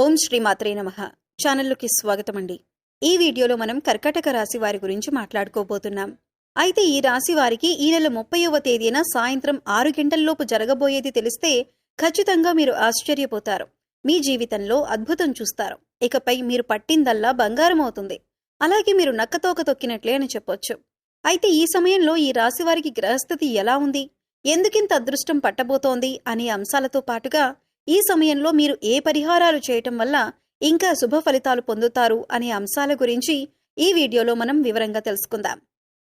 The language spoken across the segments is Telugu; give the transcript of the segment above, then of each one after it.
ఓం శ్రీ మాత్రే నమః. ఛానల్లోకి స్వాగతం అండి. ఈ వీడియోలో మనం కర్కాటక రాశి వారి గురించి మాట్లాడుకోబోతున్నాం. అయితే ఈ రాశి వారికి ఈ నెల 30వ తేదీన సాయంత్రం 6 గంటల్లోపు జరగబోయేది తెలిస్తే ఖచ్చితంగా మీరు ఆశ్చర్యపోతారు. మీ జీవితంలో అద్భుతం చూస్తారు. ఇకపై మీరు పట్టిందల్లా బంగారం అవుతుంది. అలాగే మీరు నక్కతోక తొక్కినట్లే అని చెప్పొచ్చు. అయితే ఈ సమయంలో ఈ రాశి వారికి గ్రహస్థితి ఎలా ఉంది, ఎందుకింత అదృష్టం పట్టబోతోంది అనే అంశాలతో పాటుగా ఈ సమయంలో మీరు ఏ పరిహారాలు చేయటం వల్ల ఇంకా శుభ ఫలితాలు పొందుతారు అనే అంశాల గురించి ఈ వీడియోలో మనం వివరంగా తెలుసుకుందాం.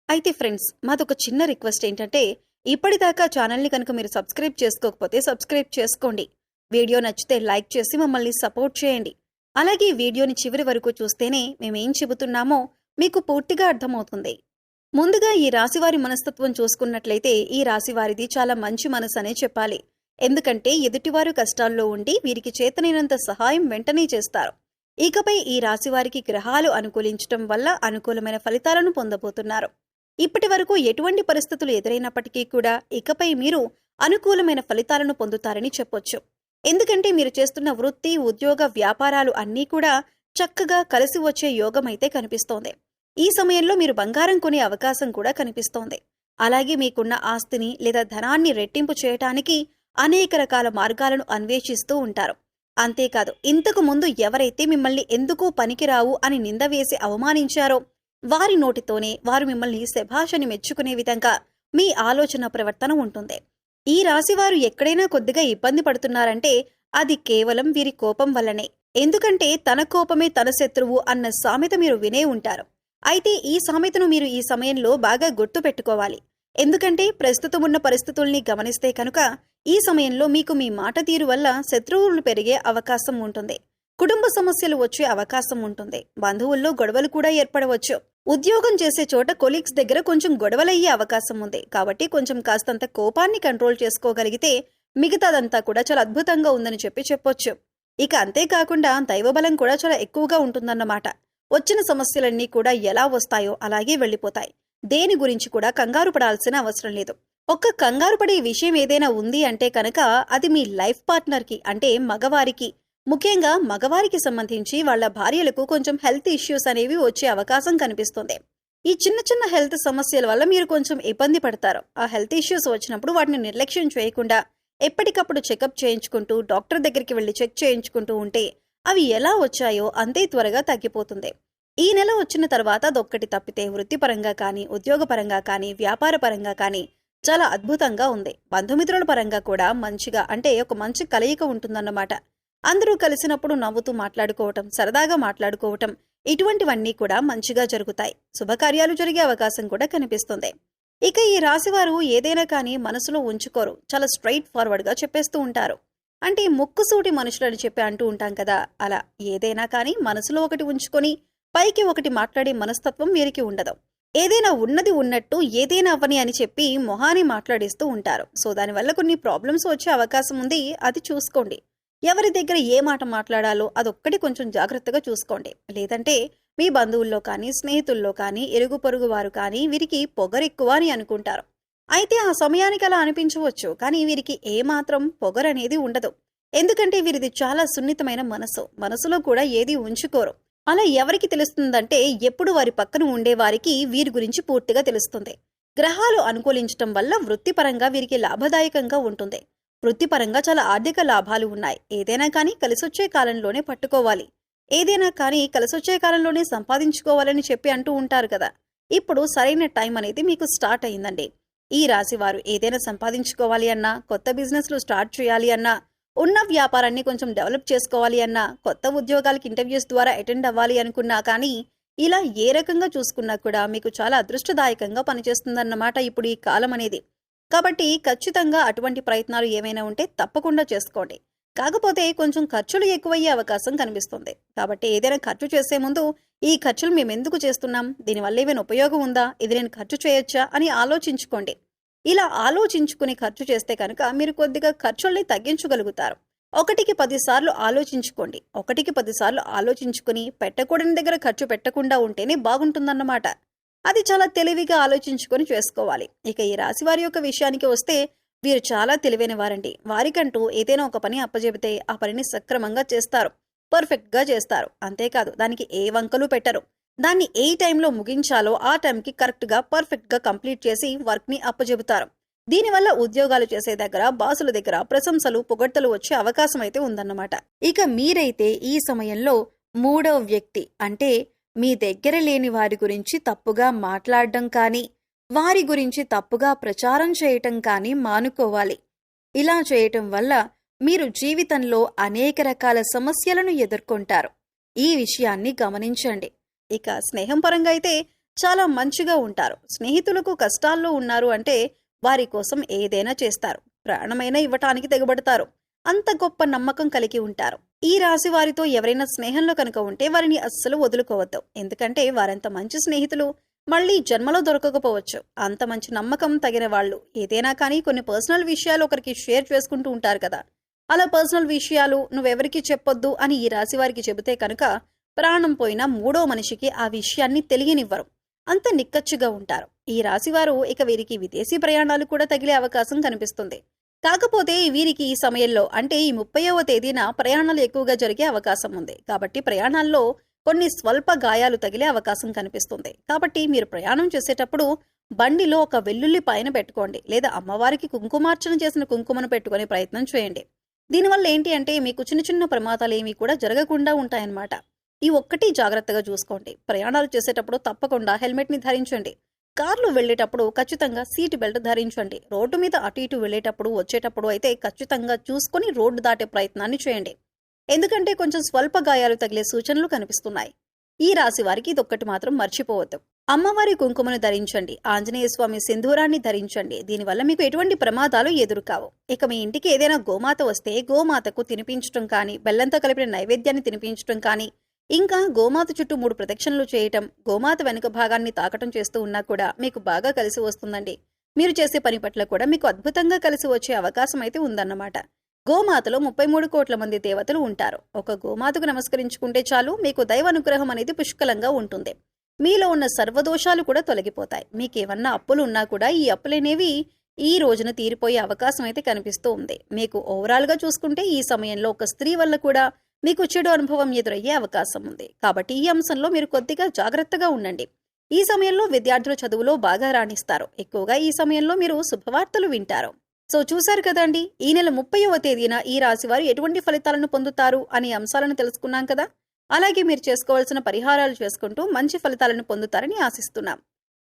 అయితే ఫ్రెండ్స్, మాదొక చిన్న రిక్వెస్ట్ ఏంటంటే, ఇప్పటిదాకా ఛానల్ని కనుక మీరు సబ్స్క్రైబ్ చేసుకోకపోతే సబ్స్క్రైబ్ చేసుకోండి. వీడియో నచ్చితే లైక్ చేసి మమ్మల్ని సపోర్ట్ చేయండి. అలాగే వీడియోని చివరి వరకు చూస్తేనే మేమేం చెబుతున్నామో మీకు పూర్తిగా అర్థమవుతుంది. ముందుగా ఈ రాశివారి మనస్తత్వం చూసుకున్నట్లయితే ఈ రాశివారిది చాలా మంచి మనసనే చెప్పాలి. ఎందుకంటే ఎదుటివారు కష్టాల్లో ఉండి వీరికి చేతనైనంత సహాయం వెంటనే చేస్తారు. ఇకపై ఈ రాశివారికి గ్రహాలు అనుకూలించటం వల్ల అనుకూలమైన ఫలితాలను పొందబోతున్నారు. ఇప్పటి వరకు ఎటువంటి పరిస్థితులు ఎదురైనప్పటికీ కూడా ఇకపై మీరు అనుకూలమైన ఫలితాలను పొందుతారని చెప్పొచ్చు. ఎందుకంటే మీరు చేస్తున్న వృత్తి, ఉద్యోగ, వ్యాపారాలు అన్నీ కూడా చక్కగా కలిసి వచ్చే యోగం అయితే కనిపిస్తోంది. ఈ సమయంలో మీరు బంగారం కొనే అవకాశం కూడా కనిపిస్తోంది. అలాగే మీకున్న ఆస్తిని లేదా ధనాన్ని రెట్టింపు చేయటానికి అనేక రకాల మార్గాలను అన్వేషిస్తూ ఉంటారు. అంతేకాదు, ఇంతకు ముందు ఎవరైతే మిమ్మల్ని ఎందుకు పనికిరావు అని నింద వేసి అవమానించారో వారి నోటితోనే వారు మిమ్మల్ని శభాషని మెచ్చుకునే విధంగా మీ ఆలోచన ప్రవర్తన ఉంటుంది. ఈ రాశివారు ఎక్కడైనా కొద్దిగా ఇబ్బంది పడుతున్నారంటే అది కేవలం వీరి కోపం వల్లనే. ఎందుకంటే తన కోపమే తన శత్రువు అన్న సామెత మీరు వినే ఉంటారు. అయితే ఈ సామెతను మీరు ఈ సమయంలో బాగా గుర్తు పెట్టుకోవాలి. ఎందుకంటే ప్రస్తుతం ఉన్న పరిస్థితుల్ని గమనిస్తే కనుక ఈ సమయంలో మీకు మీ మాట తీరు వల్ల శత్రువులు పెరిగే అవకాశం ఉంటుంది. కుటుంబ సమస్యలు వచ్చే అవకాశం ఉంటుంది. బంధువుల్లో గొడవలు కూడా ఏర్పడవచ్చు. ఉద్యోగం చేసే చోట కొలీగ్స్ దగ్గర కొంచెం గొడవలయ్యే అవకాశం ఉంది. కాబట్టి కొంచెం కాస్తంత కోపాన్ని కంట్రోల్ చేసుకోగలిగితే మిగతాదంతా కూడా చాలా అద్భుతంగా ఉందని చెప్పొచ్చు. ఇక అంతేకాకుండా దైవబలం కూడా చాలా ఎక్కువగా ఉంటుందన్నమాట. వచ్చిన సమస్యలన్నీ కూడా ఎలా వస్తాయో అలాగే వెళ్ళిపోతాయి. దేని గురించి కూడా కంగారు పడాల్సిన అవసరం లేదు. ఒక్క కంగారు పడే విషయం ఏదైనా ఉంది అంటే కనుక అది మీ లైఫ్ పార్ట్నర్కి, అంటే మగవారికి, ముఖ్యంగా మగవారికి సంబంధించి వాళ్ళ భార్యలకు కొంచెం హెల్త్ ఇష్యూస్ అనేవి వచ్చే అవకాశం కనిపిస్తుంది. ఈ చిన్న చిన్న హెల్త్ సమస్యల వల్ల మీరు కొంచెం ఇబ్బంది పడతారు. ఆ హెల్త్ ఇష్యూస్ వచ్చినప్పుడు వాటిని నిర్లక్ష్యం చేయకుండా ఎప్పటికప్పుడు చెకప్ చేయించుకుంటూ డాక్టర్ దగ్గరికి వెళ్లి చెక్ చేయించుకుంటూ ఉంటే అవి ఎలా వచ్చాయో అంతే త్వరగా తగ్గిపోతుంది. ఈ నెల వచ్చిన తర్వాత అదొక్కటి తప్పితే వృత్తిపరంగా కానీ, ఉద్యోగపరంగా కానీ, వ్యాపార పరంగా కానీ చాలా అద్భుతంగా ఉంది. బంధుమిత్రుల పరంగా కూడా మంచిగా, అంటే ఒక మంచి కలయిక ఉంటుందన్నమాట. అందరూ కలిసినప్పుడు నవ్వుతూ మాట్లాడుకోవటం, సరదాగా మాట్లాడుకోవటం, ఇటువంటివన్నీ కూడా మంచిగా జరుగుతాయి. శుభకార్యాలు జరిగే అవకాశం కూడా కనిపిస్తుంది. ఇక ఈ రాశివారు ఏదైనా కానీ మనసులో ఉంచుకోరు. చాలా స్ట్రైట్ ఫార్వర్డ్ గా చెప్పేస్తూ ఉంటారు. అంటే ముక్కుసూటి మనుషులని చెప్పి అంటూ ఉంటాం కదా, అలా ఏదైనా కానీ మనసులో ఒకటి ఉంచుకొని పైకి ఒకటి మాట్లాడే మనస్తత్వం వీరికి ఉండదు. ఏదైనా ఉన్నది ఉన్నట్టు ఏదైనా అవ్వని అని చెప్పి మొహాన్ని మాట్లాడిస్తూ ఉంటారు. సో దానివల్ల కొన్ని ప్రాబ్లమ్స్ వచ్చే అవకాశం ఉంది. అది చూసుకోండి. ఎవరి దగ్గర ఏ మాట మాట్లాడాలో అదొక్కటి కొంచెం జాగ్రత్తగా చూసుకోండి. లేదంటే మీ బంధువుల్లో కానీ, స్నేహితుల్లో కానీ, ఇరుగు పొరుగు వారు కానీ వీరికి పొగరెక్కువ అని అనుకుంటారు. అయితే ఆ సమయానికి అలా అనిపించవచ్చు, కానీ వీరికి ఏమాత్రం పొగరనేది ఉండదు. ఎందుకంటే వీరిది చాలా సున్నితమైన మనసులో కూడా ఏది ఉంచుకోరు. అలా ఎవరికి తెలుస్తుందంటే ఎప్పుడు వారి పక్కన ఉండే వారికి వీరి గురించి పూర్తిగా తెలుస్తుంది. గ్రహాలు అనుకూలించటం వల్ల వృత్తిపరంగా వీరికి లాభదాయకంగా ఉంటుంది. వృత్తిపరంగా చాలా ఆర్థిక లాభాలు ఉన్నాయి. ఏదైనా కానీ కలిసొచ్చే కాలంలోనే పట్టుకోవాలి, ఏదైనా కానీ కలిసొచ్చే కాలంలోనే సంపాదించుకోవాలని చెప్పి అంటూ ఉంటారు కదా. ఇప్పుడు సరైన టైం అనేది మీకు స్టార్ట్ అయిందండి. ఈ రాశి వారు ఏదైనా సంపాదించుకోవాలి అన్నా, కొత్త బిజినెస్లు స్టార్ట్ చేయాలి అన్నా, ఉన్న వ్యాపారాన్ని కొంచెం డెవలప్ చేసుకోవాలి అన్నా, కొత్త ఉద్యోగాలకి ఇంటర్వ్యూస్ ద్వారా అటెండ్ అవ్వాలి అనుకున్నా కానీ, ఇలా ఏ రకంగా చూసుకున్నా కూడా మీకు చాలా అదృష్టదాయకంగా పనిచేస్తుందన్నమాట ఇప్పుడు ఈ కాలం అనేది. కాబట్టి ఖచ్చితంగా అటువంటి ప్రయత్నాలు ఏమైనా ఉంటే తప్పకుండా చేసుకోండి. కాకపోతే కొంచెం ఖర్చులు ఎక్కువయ్యే అవకాశం కనిపిస్తుంది. కాబట్టి ఏదైనా ఖర్చు చేసే ముందు ఈ ఖర్చులు మేమెందుకు చేస్తున్నాం, దీనివల్ల ఏమైనా ఉపయోగం ఉందా, ఇది నేను ఖర్చు చేయొచ్చా అని ఆలోచించుకోండి. ఇలా ఆలోచించుకుని ఖర్చు చేస్తే కనుక మీరు కొద్దిగా ఖర్చుల్ని తగ్గించగలుగుతారు. 1కి 10 సార్లు ఆలోచించుకోండి. 1కి 10 సార్లు ఆలోచించుకుని పెట్టకూడని దగ్గర ఖర్చు పెట్టకుండా ఉంటేనే బాగుంటుందన్నమాట. అది చాలా తెలివిగా ఆలోచించుకొని చేసుకోవాలి. ఇక ఈ రాశి వారి యొక్క విషయానికి వస్తే వీరు చాలా తెలివైన వారండి. వారికంటూ ఏదైనా ఒక పని అప్పజెబితే ఆ పనిని సక్రమంగా చేస్తారు. పర్ఫెక్ట్గా చేస్తారు. అంతేకాదు దానికి ఏ వంకలు పెట్టరు. దాన్ని ఏ టైంలో ముగించాలో ఆ టైంకి కరెక్ట్గా పర్ఫెక్ట్గా కంప్లీట్ చేసి వర్క్ని అప్పచెబుతారు. దీనివల్ల ఉద్యోగాలు చేసే దగ్గర బాసుల దగ్గర ప్రశంసలు పొగడ్తలు వచ్చే అవకాశం అయితే ఉందన్నమాట. ఇక మీరైతే ఈ సమయంలో మూడవ వ్యక్తి అంటే మీ దగ్గర లేని వారి గురించి తప్పుగా మాట్లాడడం కానీ వారి గురించి తప్పుగా ప్రచారం చేయటం కానీ మానుకోవాలి. ఇలా చేయటం వల్ల మీరు జీవితంలో అనేక రకాల సమస్యలను ఎదుర్కొంటారు. ఈ విషయాన్ని గమనించండి. ఇక స్నేహం పరంగా అయితే చాలా మంచిగా ఉంటారు. స్నేహితులకు కష్టాల్లో ఉన్నారు అంటే వారి కోసం ఏదైనా చేస్తారు. ప్రాణమైనా ఇవ్వటానికి తెగబడతారు. అంత గొప్ప నమ్మకం కలిగి ఉంటారు. ఈ రాశి వారితో ఎవరైనా స్నేహంలో కనుక ఉంటే వారిని అస్సలు వదులుకోవద్దు. ఎందుకంటే వారంత మంచి స్నేహితులు మళ్ళీ జన్మలో దొరకకపోవచ్చు. అంత మంచి నమ్మకం తగిన వాళ్ళు ఏదైనా కానీ కొన్ని పర్సనల్ విషయాలు ఒకరికి షేర్ చేసుకుంటూ ఉంటారు కదా. అలా పర్సనల్ విషయాలు నువ్వెవరికి చెప్పొద్దు అని ఈ రాశి వారికి చెబితే కనుక ప్రాణం పోయిన మూడో మనిషికి ఆ విషయాన్ని తెలియనివ్వరు. అంత నిక్కచ్చుగా ఉంటారు. ఈ రాశివారు ఇక వీరికి విదేశీ ప్రయాణాలు కూడా తగిలే అవకాశం కనిపిస్తుంది. కాకపోతే వీరికి ఈ సమయంలో అంటే ఈ 30వ తేదీన ప్రయాణాలు ఎక్కువగా జరిగే అవకాశం ఉంది. కాబట్టి ప్రయాణాల్లో కొన్ని స్వల్ప గాయాలు తగిలే అవకాశం కనిపిస్తుంది. కాబట్టి మీరు ప్రయాణం చేసేటప్పుడు బండిలో ఒక వెల్లుల్లి పైన పెట్టుకోండి, లేదా అమ్మవారికి కుంకుమార్చన చేసిన కుంకుమను పెట్టుకునే ప్రయత్నం చేయండి. దీనివల్ల ఏంటి అంటే మీకు చిన్న చిన్న ప్రమాదాలు ఏమీ కూడా జరగకుండా ఉంటాయన్నమాట. ఈ ఒక్కటి జాగ్రత్తగా చూసుకోండి. ప్రయాణాలు చేసేటప్పుడు తప్పకుండా హెల్మెట్ని ధరించండి. కార్లు వెళ్లేటప్పుడు ఖచ్చితంగా సీట్ బెల్ట్ ధరించండి. రోడ్డు మీద అటు ఇటు వెళ్లేటప్పుడు వచ్చేటప్పుడు అయితే ఖచ్చితంగా చూసుకొని రోడ్డు దాటే ప్రయత్నాన్ని చేయండి. ఎందుకంటే కొంచెం స్వల్ప గాయాలు తగిలే సూచనలు కనిపిస్తున్నాయి. ఈ రాశి వారికి ఇదొక్కటి మాత్రం మర్చిపోవద్దు. అమ్మవారి కుంకుమను ధరించండి. ఆంజనేయ స్వామి సింధూరాన్ని ధరించండి. దీనివల్ల మీకు ఎటువంటి ప్రమాదాలు ఎదురుకావు. ఇక మీ ఇంటికి ఏదైనా గోమాత వస్తే గోమాతకు తినిపించడం కానీ, బెల్లంతో కలిపిన నైవేద్యాన్ని తినిపించడం కానీ, ఇంకా గోమాత చుట్టూ 3 ప్రదక్షిణలు చేయటం, గోమాత వెనుక భాగాన్ని తాకటం చేస్తూ ఉన్నా కూడా మీకు బాగా కలిసి వస్తుందండి. మీరు చేసే పని పట్ల కూడా మీకు అద్భుతంగా కలిసి వచ్చే అవకాశం అయితే ఉందన్నమాట. గోమాతలో 33 కోట్ల మంది దేవతలు ఉంటారు. ఒక గోమాతకు నమస్కరించుకుంటే చాలు మీకు దైవ అనుగ్రహం అనేది పుష్కలంగా ఉంటుంది. మీలో ఉన్న సర్వదోషాలు కూడా తొలగిపోతాయి. మీకేమన్నా అప్పులు ఉన్నా కూడా ఈ అప్పులనేవి ఈ రోజున తీరిపోయే అవకాశం అయితే కనిపిస్తూ ఉంది. మీకు ఓవరాల్గా చూసుకుంటే ఈ సమయంలో ఒక స్త్రీ వల్ల కూడా మీకు చెడు అనుభవం ఎదురయ్యే అవకాశం ఉంది. కాబట్టి ఈ అంశంలో మీరు కొద్దిగా జాగ్రత్తగా ఉండండి. ఈ సమయంలో విద్యార్థులు చదువులో బాగా రాణిస్తారు. ఎక్కువగా ఈ సమయంలో మీరు శుభవార్తలు వింటారు. సో చూశారు కదండి, ఈ నెల 30వ తేదీన ఈ రాశి వారు ఎటువంటి ఫలితాలను పొందుతారు అనే అంశాలను తెలుసుకున్నాం కదా. అలాగే మీరు చేసుకోవాల్సిన పరిహారాలు చేసుకుంటూ మంచి ఫలితాలను పొందుతారని ఆశిస్తున్నాం.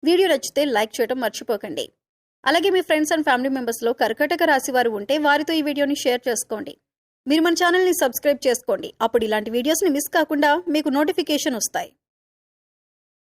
వీడియో నచ్చితే లైక్ చేయడం మర్చిపోకండి. అలాగే మీ ఫ్రెండ్స్ అండ్ ఫ్యామిలీ మెంబర్స్లో కర్కాటక రాశి వారు ఉంటే వారితో ఈ వీడియోని షేర్ చేసుకోండి. మీరు మన ఛానల్ని సబ్స్క్రైబ్ చేసుకోండి. అప్పుడు ఇలాంటి వీడియోస్ని మిస్ కాకుండా మీకు నోటిఫికేషన్ వస్తాయి.